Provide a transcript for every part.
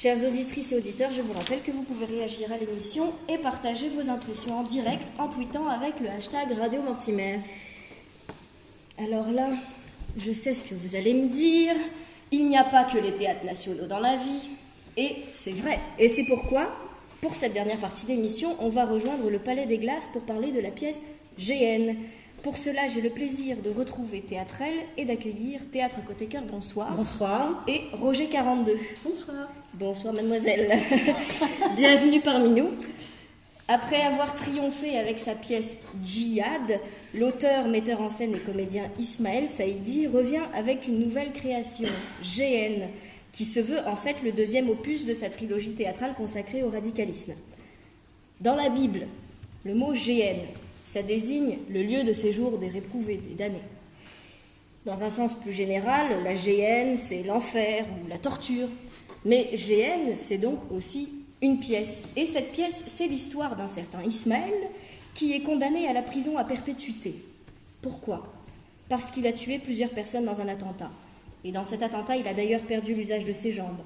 Chères auditrices et auditeurs, je vous rappelle que vous pouvez réagir à l'émission et partager vos impressions en direct en tweetant avec le hashtag Radio Mortimer. Alors là, je sais ce que vous allez me dire. Il n'y a pas que les théâtres nationaux dans la vie. Et c'est vrai. Et c'est pourquoi, pour cette dernière partie d'émission, on va rejoindre le Palais des Glaces pour parler de la pièce GN. Pour cela, j'ai le plaisir de retrouver Théâtrelle et d'accueillir Théâtre Côté Cœur, bonsoir. Bonsoir. Et Roger 42. Bonsoir. Bonsoir mademoiselle. Bienvenue parmi nous. Après avoir triomphé avec sa pièce Djihad, l'auteur, metteur en scène et comédien Ismaël Saïdi revient avec une nouvelle création, GN, qui se veut en fait le deuxième opus de sa trilogie théâtrale consacrée au radicalisme. Dans la Bible, le mot GN, ça désigne le lieu de séjour des réprouvés, des damnés. Dans un sens plus général, la GN, c'est l'enfer ou la torture. Mais GN, c'est donc aussi une pièce. Et cette pièce, c'est l'histoire d'un certain Ismaël qui est condamné à la prison à perpétuité. Pourquoi ? Parce qu'il a tué plusieurs personnes dans un attentat. Et dans cet attentat, il a d'ailleurs perdu l'usage de ses jambes.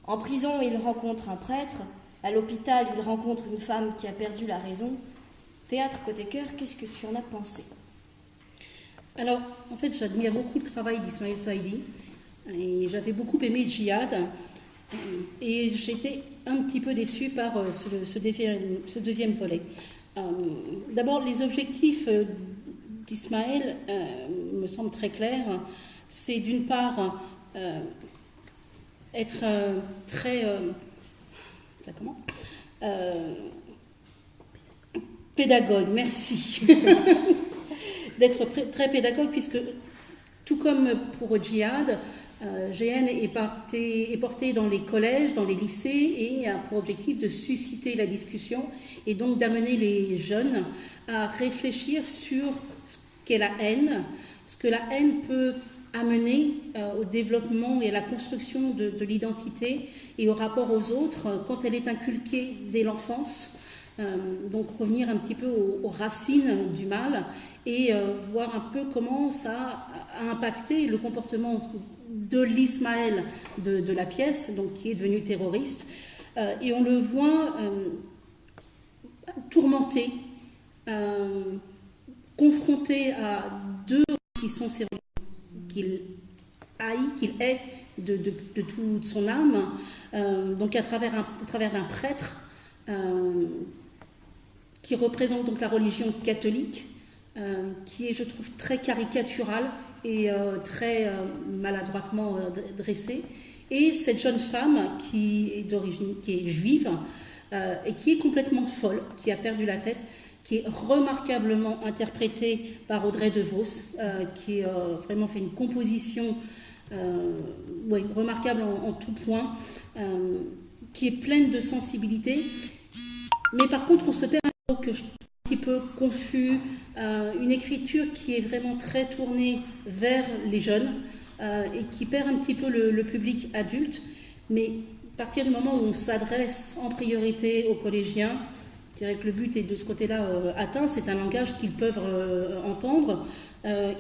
En prison, il rencontre un prêtre. À l'hôpital, il rencontre une femme qui a perdu la raison. Théâtre Côté Cœur, qu'est-ce que tu en as pensé ? Alors, en fait, j'admire beaucoup le travail d'Ismaël Saïdi. Et j'avais beaucoup aimé Djihad. Et j'étais un petit peu déçue par ce deuxième volet. D'abord, les objectifs d'Ismaël me semblent très clairs. C'est d'une part être très... ça commence pédagogue, merci. D'être très pédagogue, puisque tout comme pour Djihad, GN est porté dans les collèges, dans les lycées, et a pour objectif de susciter la discussion et donc d'amener les jeunes à réfléchir sur ce qu'est la haine, ce que la haine peut amener au développement et à la construction de l'identité et au rapport aux autres quand elle est inculquée dès l'enfance. Donc revenir un petit peu aux racines du mal et voir un peu comment ça a impacté le comportement de l'Ismaël de la pièce, donc qui est devenu terroriste, et on le voit tourmenté, confronté à deux qui sont ses qu'il haït, qu'il hait de toute son âme, donc à travers d'un prêtre qui représente donc la religion catholique, qui est, je trouve, très caricaturale et très maladroitement dressée, et cette jeune femme qui est juive et qui est complètement folle, qui a perdu la tête, qui est remarquablement interprétée par Audrey DeVos, qui a vraiment fait une composition remarquable en tout point, qui est pleine de sensibilité. Mais par contre, on se perd un petit peu confus, une écriture qui est vraiment très tournée vers les jeunes et qui perd un petit peu le public adulte. Mais à partir du moment où on s'adresse en priorité aux collégiens, je dirais que le but est de ce côté-là atteint, c'est un langage qu'ils peuvent entendre.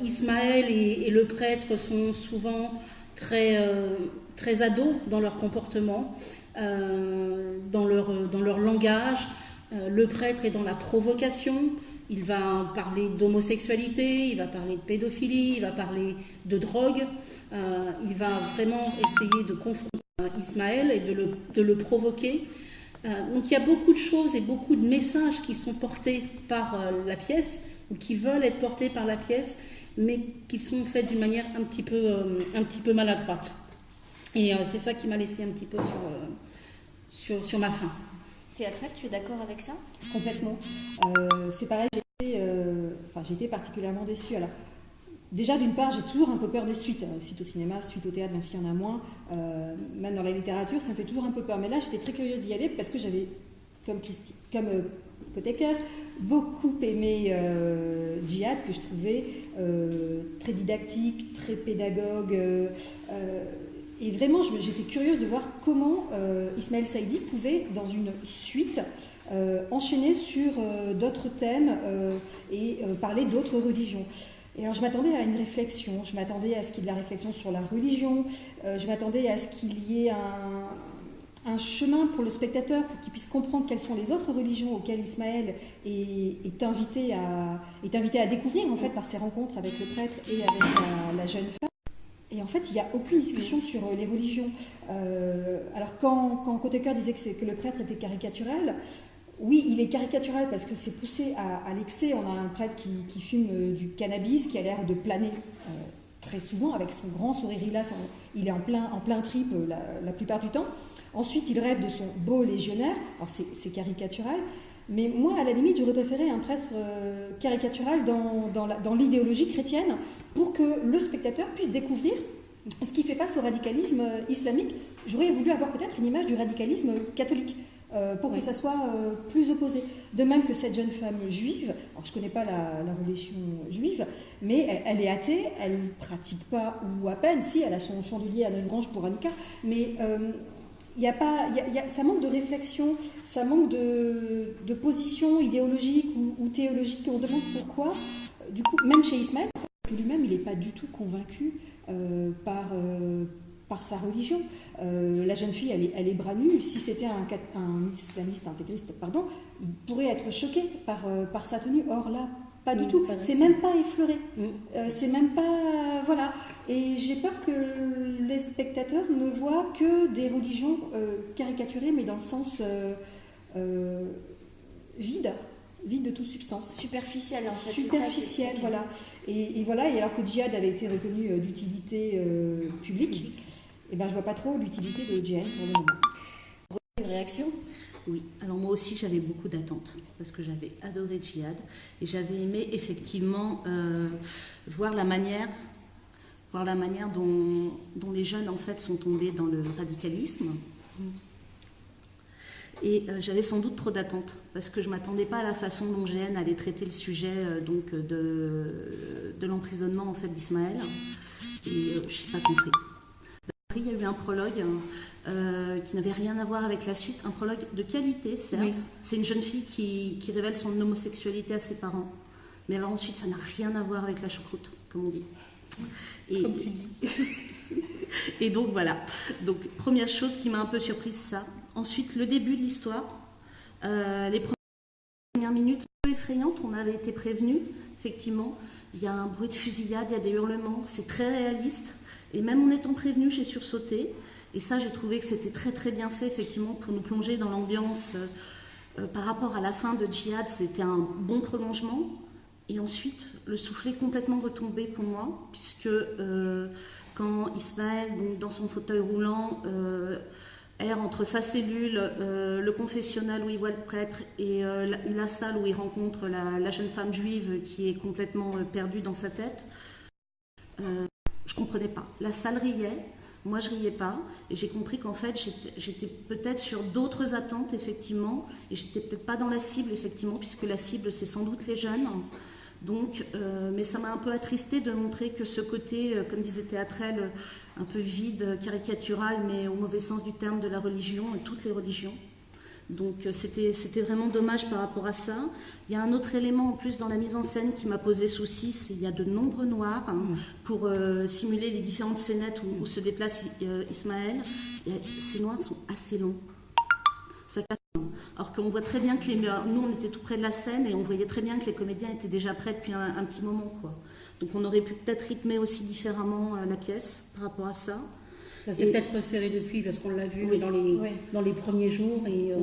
Ismaël et le prêtre sont souvent très ados dans leur comportement, dans leur langage. Le prêtre est dans la provocation, il va parler d'homosexualité, il va parler de pédophilie, il va parler de drogue, il va vraiment essayer de confronter Ismaël et de le provoquer. Donc il y a beaucoup de choses et beaucoup de messages qui sont portés par la pièce, ou qui veulent être portés par la pièce, mais qui sont faits d'une manière un petit peu maladroite. Et c'est ça qui m'a laissé un petit peu sur ma faim. Théâtrelle, tu es d'accord avec ça ? Complètement. C'est pareil, j'ai été particulièrement déçue. Alors, déjà, d'une part, j'ai toujours un peu peur des suites. Suite au cinéma, suite au théâtre, même s'il y en a moins. Même dans la littérature, ça me fait toujours un peu peur. Mais là, j'étais très curieuse d'y aller parce que j'avais, comme Côté Cœur, beaucoup aimé Djihad, que je trouvais très didactique, très pédagogue. Et vraiment, j'étais curieuse de voir comment Ismaël Saïdi pouvait, dans une suite, enchaîner sur d'autres thèmes et parler d'autres religions. Et alors, je m'attendais à une réflexion, je m'attendais à ce qu'il y ait de la réflexion sur la religion, je m'attendais à ce qu'il y ait un chemin pour le spectateur pour qu'il puisse comprendre quelles sont les autres religions auxquelles Ismaël est invité à découvrir en fait par ses rencontres avec le prêtre et avec la jeune femme. Et en fait, il n'y a aucune discussion sur les religions. Alors quand Côté-Cœur disait que le prêtre était caricatural, oui, il est caricatural parce que c'est poussé à l'excès. On a un prêtre qui fume du cannabis, qui a l'air de planer très souvent avec son grand sourire. Il est en plein trip la plupart du temps. Ensuite, il rêve de son beau légionnaire. Alors, c'est caricatural. Mais moi, à la limite, j'aurais préféré un prêtre caricatural dans l'idéologie chrétienne pour que le spectateur puisse découvrir ce qui fait face au radicalisme islamique. J'aurais voulu avoir peut-être une image du radicalisme catholique pour que ça soit plus opposé. De même que cette jeune femme juive, alors je ne connais pas la religion juive, mais elle est athée, elle ne pratique pas, ou à peine, si, elle a son chandelier à 9 branches pour Hanouka, mais ça manque de réflexion, ça manque de position idéologique ou théologique, et on se demande pourquoi, du coup, même chez Ismaël, parce que lui-même, il n'est pas du tout convaincu par sa religion. La jeune fille, elle est bras nus. Si c'était un islamiste intégriste, il pourrait être choqué par sa tenue. Or là, pas du tout. C'est même pas effleuré. C'est même pas... Voilà. Et j'ai peur que les spectateurs ne voient que des religions caricaturées, mais dans le sens vide de toute substance. Superficielle, en fait. Superficielle, voilà. Et voilà. Et alors que djihad avait été reconnu d'utilité publique, et ben je vois pas trop l'utilité de djihad pour le moment. Une réaction ? Oui, alors moi aussi j'avais beaucoup d'attentes parce que j'avais adoré Djihad et j'avais aimé effectivement voir la manière dont les jeunes en fait sont tombés dans le radicalisme. Et j'avais sans doute trop d'attentes parce que je ne m'attendais pas à la façon dont GN allait traiter le sujet de l'emprisonnement en fait d'Ismaël et je n'ai pas compris. Il y a eu un prologue qui n'avait rien à voir avec la suite, un prologue de qualité, certes. Oui. C'est une jeune fille qui révèle son homosexualité à ses parents. Mais alors ensuite, ça n'a rien à voir avec la choucroute, comme on dit. Comme tu dis. Et donc voilà. Donc première chose qui m'a un peu surprise, ça. Ensuite, le début de l'histoire. Les premières minutes sont un peu effrayantes. On avait été prévenus, effectivement. Il y a un bruit de fusillade, il y a des hurlements. C'est très réaliste. Et même en étant prévenu, j'ai sursauté. Et ça, j'ai trouvé que c'était très très bien fait, effectivement, pour nous plonger dans l'ambiance. Par rapport à la fin de Djihad, c'était un bon prolongement. Et ensuite, le soufflet est complètement retombé pour moi, puisque quand Ismaël, donc, dans son fauteuil roulant, erre entre sa cellule, le confessionnal où il voit le prêtre, et la salle où il rencontre la jeune femme juive qui est complètement perdue dans sa tête, je ne comprenais pas. La salle riait, moi je riais pas, et j'ai compris qu'en fait j'étais peut-être sur d'autres attentes effectivement, et j'étais peut-être pas dans la cible effectivement, puisque la cible c'est sans doute les jeunes. Donc, mais ça m'a un peu attristée de montrer que ce côté, comme disait Théâtrel, un peu vide, caricatural, mais au mauvais sens du terme de la religion, toutes les religions. Donc c'était vraiment dommage par rapport à ça. Il y a un autre élément en plus dans la mise en scène qui m'a posé souci, c'est qu'il y a de nombreux noirs pour simuler les différentes scénettes où se déplace Ismaël. Et ces noirs sont assez longs. Ça casse. Alors qu'on voit très bien que nous on était tout près de la scène et on voyait très bien que les comédiens étaient déjà prêts depuis un petit moment, quoi. Donc on aurait pu peut-être rythmer aussi différemment la pièce par rapport à ça. Ça s'est peut-être resserré depuis parce qu'on l'a vu dans les premiers jours et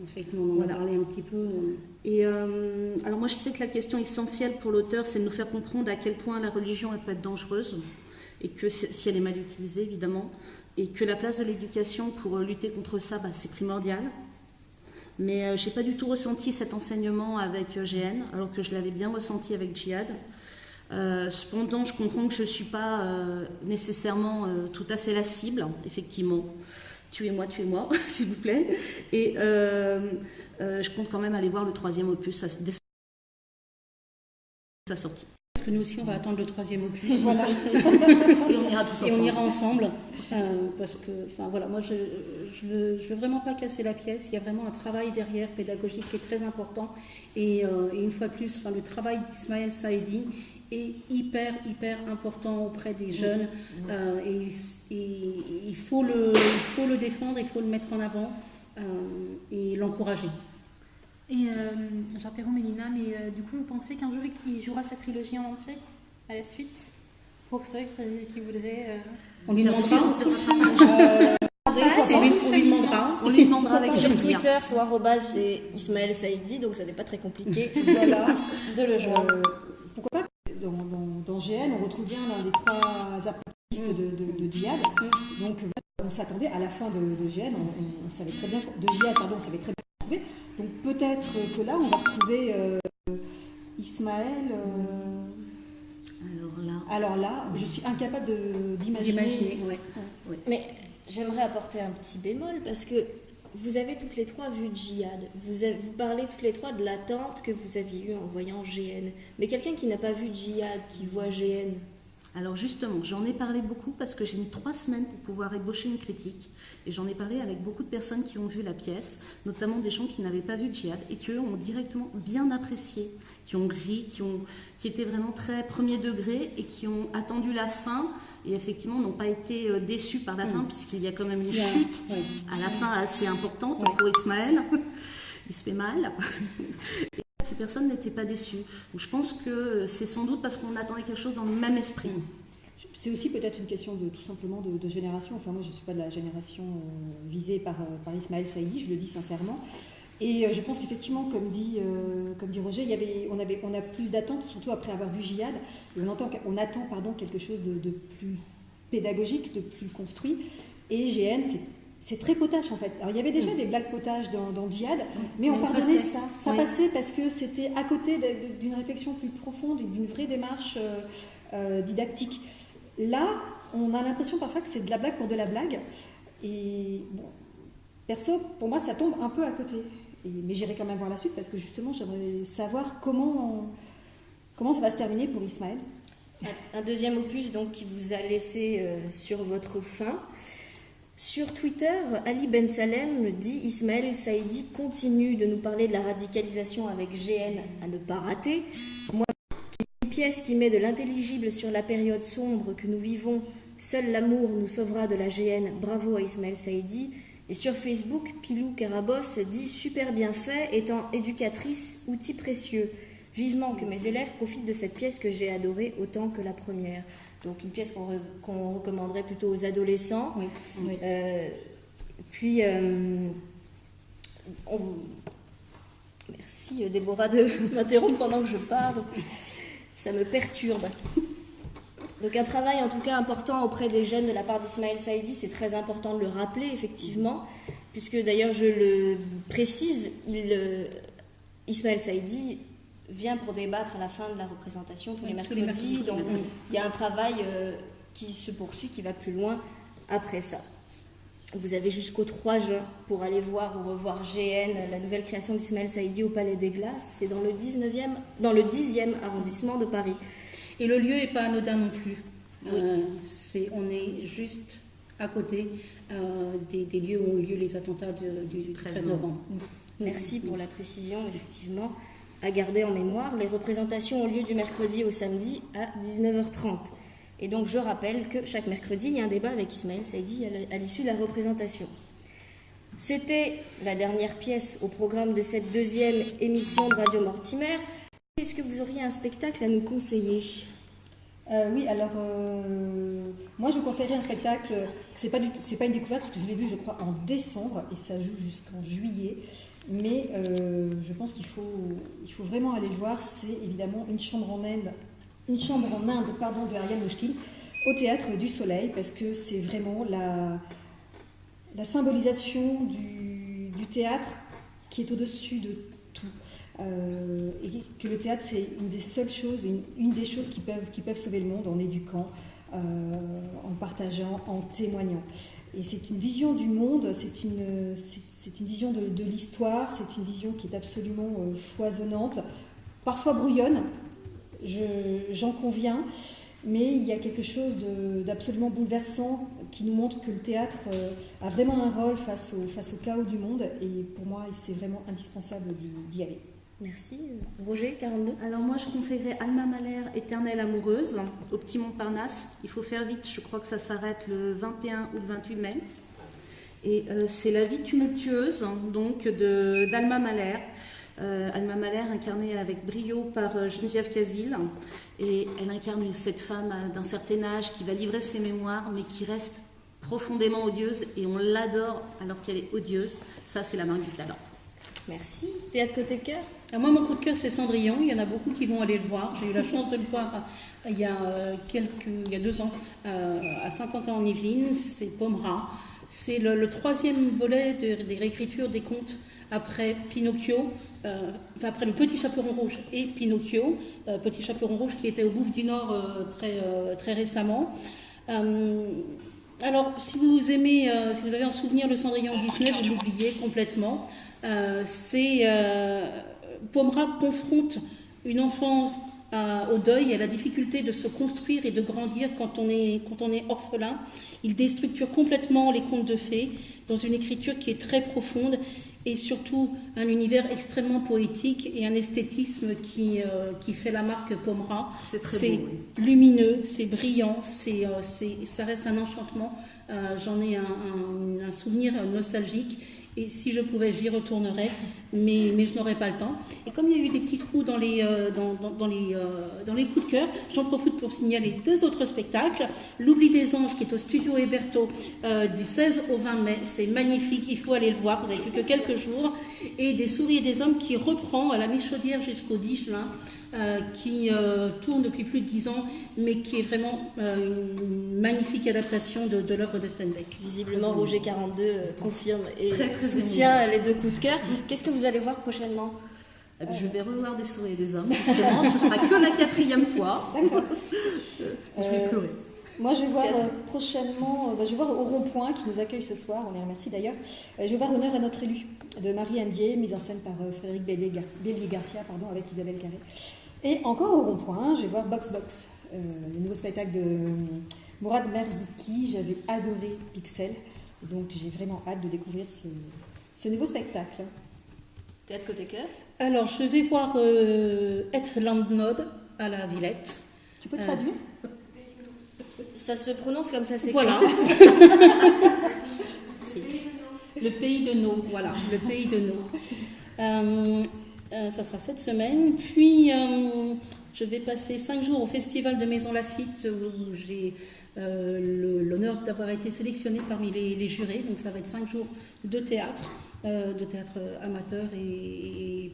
effectivement on en a parlé un petit peu. Et alors moi je sais que la question essentielle pour l'auteur c'est de nous faire comprendre à quel point la religion elle peut être dangereuse et que si elle est mal utilisée évidemment et que la place de l'éducation pour lutter contre ça c'est primordial. Mais je n'ai pas du tout ressenti cet enseignement avec GN alors que je l'avais bien ressenti avec Djihad. Cependant, je comprends que je ne suis pas nécessairement tout à fait la cible, effectivement. Tuez-moi, s'il vous plaît. Et je compte quand même aller voir le 3e opus dès sa sortie. parce que nous aussi, on va attendre le 3e opus. Voilà. Et on ira tous ensemble. Et on ira ensemble, parce que, enfin voilà, moi je veux vraiment pas casser la pièce. Il y a vraiment un travail derrière pédagogique qui est très important. Et une fois de plus, le travail d'Ismaël Saïdi est hyper important auprès des jeunes. Et il faut le défendre, il faut le mettre en avant et l'encourager. Et j'interromps Mélina, mais du coup, vous pensez qu'un jour il jouera sa trilogie en entier à la suite? Pour ceux qui voudraient. On lui demandera. On lui demandera avec sur Twitter, soit arrobase, c'est Ismaël Saïdi, donc ça n'est pas très compliqué de le joindre. Pourquoi pas dans GN, on retrouve bien l'un des 3 apprentistes de Djihad. Donc on s'attendait à la fin de GN, on savait très bien de Djihad, pardon, on savait très bien retrouver. Donc peut-être que là, on va retrouver Ismaël. Alors là, je suis incapable d'imaginer. Ouais. Mais j'aimerais apporter un petit bémol parce que vous avez toutes les 3 vu Djihad. Vous parlez toutes les 3 de l'attente que vous aviez eue en voyant GN. Mais quelqu'un qui n'a pas vu Djihad, qui voit GN. Alors justement, j'en ai parlé beaucoup parce que j'ai mis 3 semaines pour pouvoir ébaucher une critique. Et j'en ai parlé avec beaucoup de personnes qui ont vu la pièce, notamment des gens qui n'avaient pas vu Djihad et qui eux ont directement bien apprécié, qui ont ri, qui étaient vraiment très premier degré et qui ont attendu la fin et effectivement n'ont pas été déçus par la fin puisqu'il y a quand même une chute à la fin assez importante pour Ismaël. Il se fait mal. Ces personnes n'étaient pas déçues. Donc je pense que c'est sans doute parce qu'on attendait quelque chose dans le même esprit. C'est aussi peut-être une question tout simplement de génération. Enfin, moi, je ne suis pas de la génération visée par Ismaël Saïdi, je le dis sincèrement. Et je pense qu'effectivement, comme dit Roger, on a plus d'attentes, surtout après avoir vu Djihad. Et on attend quelque chose de plus pédagogique, de plus construit. Et GN, c'est très potache en fait. Alors il y avait déjà des blagues potaches dans Djihad, mais on pardonnait ça. Ça passait parce que c'était à côté d'une réflexion plus profonde, d'une vraie démarche didactique. Là, on a l'impression parfois que c'est de la blague pour de la blague. Et bon, perso, pour moi, ça tombe un peu à côté. Mais j'irai quand même voir la suite parce que justement, j'aimerais savoir comment ça va se terminer pour Ismaël. Un 2e opus donc qui vous a laissé sur votre faim. Sur Twitter, Ali Ben Salem dit « Ismaël Saïdi continue de nous parler de la radicalisation avec GN à ne pas rater. Moi, une pièce qui met de l'intelligible sur la période sombre que nous vivons, seul l'amour nous sauvera de la GN, bravo à Ismaël Saïdi. » Et sur Facebook, Pilou Carabos dit « Super bien fait, étant éducatrice, outil précieux. Vivement que mes élèves profitent de cette pièce que j'ai adorée autant que la première. » Donc une pièce qu'on recommanderait plutôt aux adolescents. Oui. Puis, merci Déborah de m'interrompre pendant que je parle. Ça me perturbe. Donc un travail en tout cas important auprès des jeunes de la part d'Ismaël Saïdi, c'est très important de le rappeler effectivement, puisque d'ailleurs je le précise, Ismaël Saïdi vient pour débattre à la fin de la représentation tous les mercredis. Donc il y a un travail qui se poursuit, qui va plus loin après ça. Vous avez jusqu'au 3 juin pour aller voir ou revoir GN, la nouvelle création d'Ismaël Saïdi au Palais des Glaces. C'est dans le 10e arrondissement de Paris. Et le lieu n'est pas anodin non plus. On est juste à côté des lieux où ont eu lieu les attentats du 13 novembre. Merci pour la précision, effectivement. À garder en mémoire, les représentations ont lieu du mercredi au samedi à 19h30. Et donc je rappelle que chaque mercredi, il y a un débat avec Ismaël Saïdi à l'issue de la représentation. C'était la dernière pièce au programme de cette 2e émission de Radio Mortimer. Est-ce que vous auriez un spectacle à nous conseiller ? Oui, alors moi je vous conseillerais un spectacle, c'est pas une découverte parce que je l'ai vu je crois en décembre et ça joue jusqu'en juillet. Mais je pense qu'il faut vraiment aller le voir. C'est évidemment une chambre en Inde de Ariane Mnouchkine au Théâtre du Soleil, parce que c'est vraiment la symbolisation du théâtre qui est au-dessus de tout. Et que le théâtre, c'est une des seules choses, une des choses qui peuvent sauver le monde en éduquant, en partageant, en témoignant. Et c'est une vision du monde, c'est une vision de l'histoire, c'est une vision qui est absolument foisonnante, parfois brouillonne, J'en conviens, mais il y a quelque chose d'absolument bouleversant qui nous montre que le théâtre a vraiment un rôle face au chaos du monde, et pour moi, c'est vraiment indispensable d'y aller. Merci. Roger, 42. Alors moi, je conseillerais Alma Mahler, Éternelle amoureuse, au Petit Montparnasse. Il faut faire vite, je crois que ça s'arrête le 21 ou le 28 mai. Et c'est la vie tumultueuse donc d'Alma Mahler. Alma Mahler incarnée avec brio par Geneviève Casil. Et elle incarne cette femme d'un certain âge qui va livrer ses mémoires, mais qui reste profondément odieuse. Et on l'adore alors qu'elle est odieuse. Ça, c'est la marque du talent. Merci. Théâtre côté cœur. Alors moi, mon coup de cœur, c'est Cendrillon. Il y en a beaucoup qui vont aller le voir. J'ai eu la chance de le voir il y a 2 ans à Saint-Quentin-en-Yvelines. C'est Pommera. C'est le 3e volet des réécritures des contes après Pinocchio, après le Petit Chaperon Rouge et Pinocchio. Petit Chaperon Rouge qui était au Bouffe du Nord très récemment. Alors, si vous aimez, si vous avez en souvenir le Cendrillon Disney, vous l'oubliez complètement. Pommera confronte une enfant au deuil et à la difficulté de se construire et de grandir quand on est orphelin. Il déstructure complètement les contes de fées dans une écriture qui est très profonde et surtout un univers extrêmement poétique et un esthétisme qui fait la marque Pommera. C'est très beau, oui. Lumineux, c'est brillant, ça reste un enchantement. J'en ai un souvenir nostalgique. Et si je pouvais, j'y retournerais, mais je n'aurais pas le temps. Et comme il y a eu des petits trous dans les coups de cœur, j'en profite pour signaler 2 autres spectacles. L'Oubli des Anges, qui est au Studio Héberto du 16 au 20 mai. C'est magnifique, il faut aller le voir, vous n'avez plus que quelques jours. Et Des Souris et des Hommes, qui reprend à la Michaudière jusqu'au 10 juin, qui tourne depuis plus de 10 ans, mais qui est vraiment une magnifique adaptation de l'œuvre de Steinbeck. Visiblement, Roger 42 confirme et Très soutient les 2 coups de cœur. Qu'est-ce que vous allez voir prochainement? Je vais revoir Des Souris et des Hommes, justement. Ce sera que la 4e fois. Je vais pleurer. Moi, je vais voir prochainement, je vais voir au Rond-Point qui nous accueille ce soir, on les remercie d'ailleurs. Je vais voir Honneur à notre élu de Marie Andier, mise en scène par Frédéric Bélier-Garcia, avec Isabelle Carré. Et encore au Rond-Point, je vais voir Box Box, le nouveau spectacle de Mourad Merzouki. J'avais adoré Pixel, donc j'ai vraiment hâte de découvrir ce nouveau spectacle. Théâtre côté cœur. Alors, je vais voir Et Landnod à la Villette. Tu peux traduire Ça se prononce comme ça, c'est voilà. Le pays de nos, voilà, le pays de nos. Ça sera cette semaine. Puis, je vais passer 5 jours au Festival de Maison Lafitte où j'ai l'honneur d'avoir été sélectionnée parmi les jurés. Donc, ça va être 5 jours de théâtre amateur et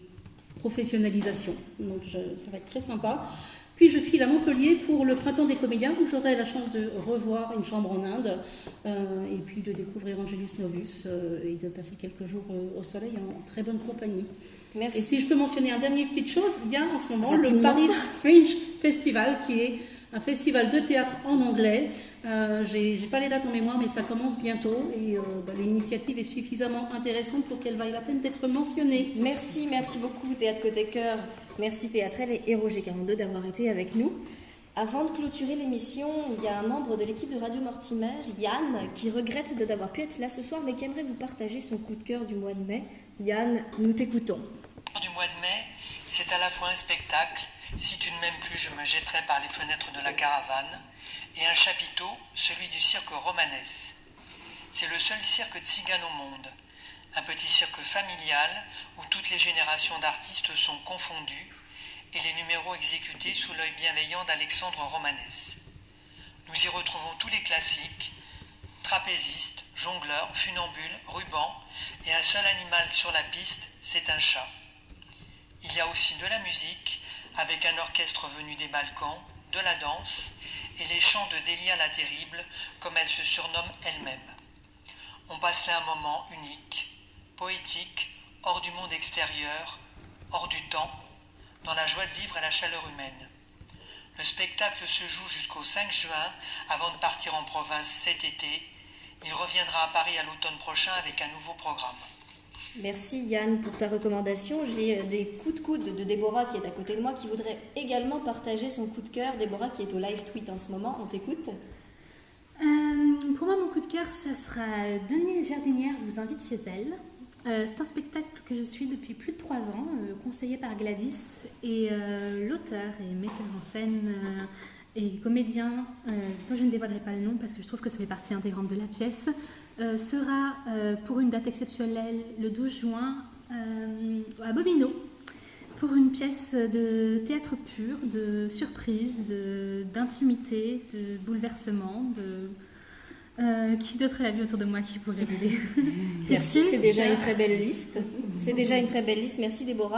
professionnalisation. Donc, ça va être très sympa. Puis je file à Montpellier pour le Printemps des Comédiens où j'aurai la chance de revoir Une chambre en Inde et puis de découvrir Angelus Novus et de passer quelques jours au soleil en très bonne compagnie. Merci. Et si je peux mentionner une dernière petite chose, il y a en ce moment Rapidement. le Paris Fringe Festival qui est un festival de théâtre en anglais. J'ai pas les dates en mémoire, mais ça commence bientôt et l'initiative est suffisamment intéressante pour qu'elle vaille la peine d'être mentionnée. Merci beaucoup Théâtre côté cœur. Merci Théâtrelle et Roger 42 d'avoir été avec nous. Avant de clôturer l'émission, il y a un membre de l'équipe de Radio Mortimer, Yann, qui regrette de n'avoir pu être là ce soir, mais qui aimerait vous partager son coup de cœur du mois de mai. Yann, nous t'écoutons. Du mois de mai, c'est à la fois un spectacle, Si tu ne m'aimes plus, je me jetterai par les fenêtres de la caravane, et un chapiteau, celui du cirque Romanès. C'est le seul cirque tzigane au monde, un petit cirque familial où toutes les générations d'artistes sont confondues et les numéros exécutés sous l'œil bienveillant d'Alexandre Romanès. Nous y retrouvons tous les classiques, trapézistes, jongleurs, funambules, rubans, et un seul animal sur la piste, c'est un chat. Il y a aussi de la musique, avec un orchestre venu des Balkans, de la danse, et les chants de Délia la Terrible, comme elle se surnomme elle-même. On passe là un moment unique, poétique, hors du monde extérieur, hors du temps, dans la joie de vivre et la chaleur humaine. Le spectacle se joue jusqu'au 5 juin, avant de partir en province cet été. Il reviendra à Paris à l'automne prochain avec un nouveau programme. Merci Yann pour ta recommandation. J'ai des coups de coude de Déborah qui est à côté de moi qui voudrait également partager son coup de cœur. Déborah qui est au live tweet en ce moment, on t'écoute. Pour moi, mon coup de cœur, ça sera Denise Jardinière vous invite chez elle. C'est un spectacle que je suis depuis plus de 3 ans, conseillé par Gladys. Et l'auteur et metteur en scène et comédien, dont je ne dévoilerai pas le nom parce que je trouve que ça fait partie intégrante de la pièce, sera pour une date exceptionnelle le 12 juin à Bobino pour une pièce de théâtre pur, de surprise, d'intimité, de bouleversement, qui d'autre est la vie autour de moi qui pourrait l'aider. Merci, c'est déjà une très belle liste. C'est déjà une très belle liste. Merci Déborah.